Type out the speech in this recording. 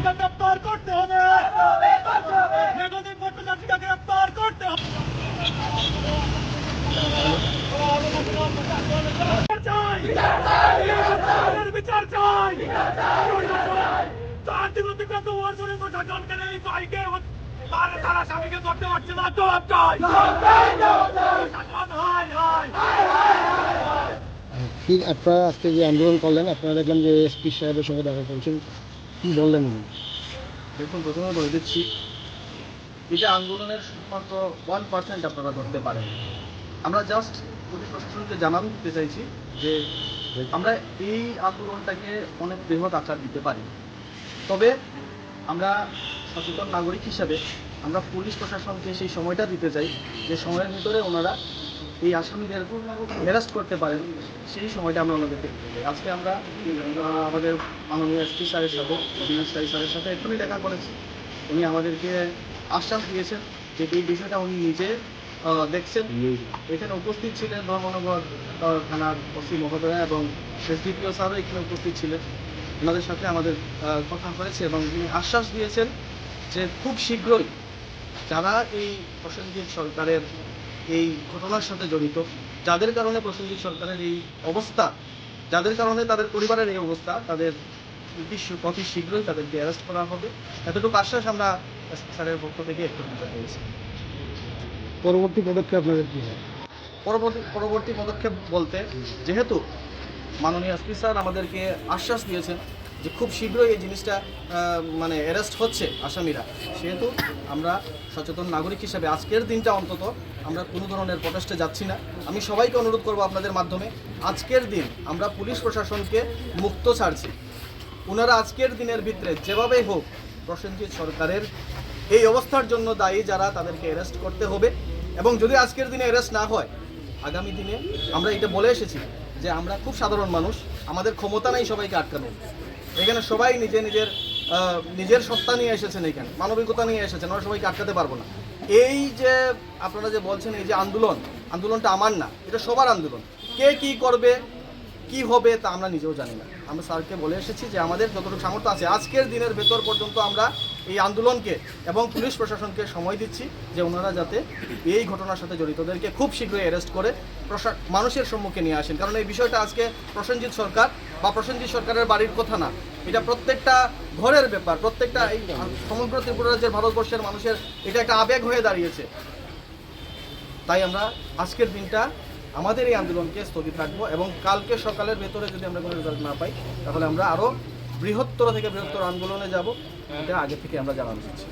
গ্রেপ্তার করতে হবে, গ্রেপ্তার করতে হবে। বিচার চাই, তারা স্বামীকে ধরতে পারছে না, জবাব চাই। কি আপনারা আজকে যে আন্দোলন করলেন, আপনারা দেখলাম যে এসপি সাহেবের সঙ্গে দেখা করছেন, কি বললেন? দেখুন, প্রথমে বলে দিচ্ছি, এটা আন্দোলনের শুধুমাত্র 1% আপনারা ধরতে পারেন। আমরা জাস্ট পুলিশ প্রশাসনকে জানানো দিতে চাইছি যে আমরা এই আন্দোলনটাকে অনেক বৃহৎ আকার দিতে পারি। তবে আমরা সচেতন নাগরিক হিসাবে আমরা পুলিশ প্রশাসনকে সেই সময়টা দিতে চাই যে সময়ের ভিতরে ওনারা এই আসামিদের অ্যারেস্ট করতে পারেন, সেই সময়টা আমরা ওনাদেরকে দিতে চাই। আজকে আমরা আমাদের মাননীয় এসপি স্যারের সাথে, দিনেশ স্যারের সাথে এখনই দেখা করেছি। উনি আমাদেরকে আশ্বাস দিয়েছেন যে এই বিষয়টা উনি নিজে দেখছেন। এখানে উপস্থিত ছিলেন ধর্মনগর থানার ওসি মহোদয়া এবং এসডিপিও স্যারও এখানে উপস্থিত ছিলেন। ওনাদের সাথে আমাদের কথা হয়েছে এবং তিনি আশ্বাস দিয়েছেন যে খুব শীঘ্রই যারা এই প্রসেনজিৎ সরকারের এই ঘটনার সাথে জড়িত, যাদের কারণে প্রসেনজিৎ সরকারের এই অবস্থা, যাদের কারণে তাদের পরিবারের এই অবস্থা, তাদের অতি শীঘ্রই তাদেরকে অ্যারেস্ট করা হবে, এতটুকু আশ্বাস আমরা স্যারের পক্ষ থেকে একটু পেয়েছি। পরবর্তী পদক্ষেপ আপনাদের কী হয়? পরবর্তী পদক্ষেপ বলতে, যেহেতু মাননীয় এসপি স্যার আমাদেরকে আশ্বাস দিয়েছেন যে খুব শীঘ্রই এই জিনিসটা মানে অ্যারেস্ট হচ্ছে আসামিরা, সেহেতু আমরা সচেতন নাগরিক হিসাবে আজকের দিনটা অন্তত আমরা কোনো ধরনের প্রটেস্টে যাচ্ছি না। আমি সবাইকে অনুরোধ করব আপনাদের মাধ্যমে, আজকের দিন আমরা পুলিশ প্রশাসনকে মুক্ত ছাড়ছি। ওনারা আজকের দিনের ভিতরে যেভাবেই হোক প্রসেনজিৎ সরকারের এই অবস্থার জন্য দায়ী যারা, তাদেরকে অ্যারেস্ট করতে হবে। এবং যদি আজকের দিনে অ্যারেস্ট না হয়, আগামী দিনে আমরা এটা বলে এসেছি যে আমরা খুব সাধারণ মানুষ, আমাদের ক্ষমতা নেই সবাইকে আটকানোর। এখানে সবাই নিজের সত্তা নিয়ে এসেছেন, এখানে মানবিকতা নিয়ে এসেছেন, আমরা সবাইকে আটকাতে পারবো না। এই যে আপনারা যে বলছেন এই যে আন্দোলনটা আমার না, এটা সবার আন্দোলন। কে কি করবে, কি হবে তা আমরা নিজেও জানি না। আমরা স্যারকে বলে এসেছি যে আমাদের যতটুকু সামর্থ্য আছে আজকের দিনের ভেতর পর্যন্ত আমরা এই আন্দোলনকে এবং পুলিশ প্রশাসনকে সময় দিচ্ছি যে ওনারা যাতে এই ঘটনার সাথে জড়িতদেরকে খুব শীঘ্রই অ্যারেস্ট করে মানুষের সম্মুখে নিয়ে আসেন। কারণ এই বিষয়টা আজকে প্রসেনজিৎ সরকার বা প্রসেনজিৎ সরকারের বাড়ির কথা না, এটা প্রত্যেকটা ঘরের ব্যাপার, প্রত্যেকটা এই সমগ্র ত্রিপুরা রাজ্যের ভারতবর্ষের মানুষের এটা একটা আবেগ হয়ে দাঁড়িয়েছে। তাই আমরা আজকের দিনটা আমাদের এই আন্দোলনকে স্থগিত রাখবো এবং কালকে সকালের ভেতরে যদি আমরা কোনো রেজাল্ট না পাই, তাহলে আমরা আরও বৃহত্তর থেকে বৃহত্তর আন্দোলনে যাব, এটা আগে থেকে আমরা জানানো হচ্ছে।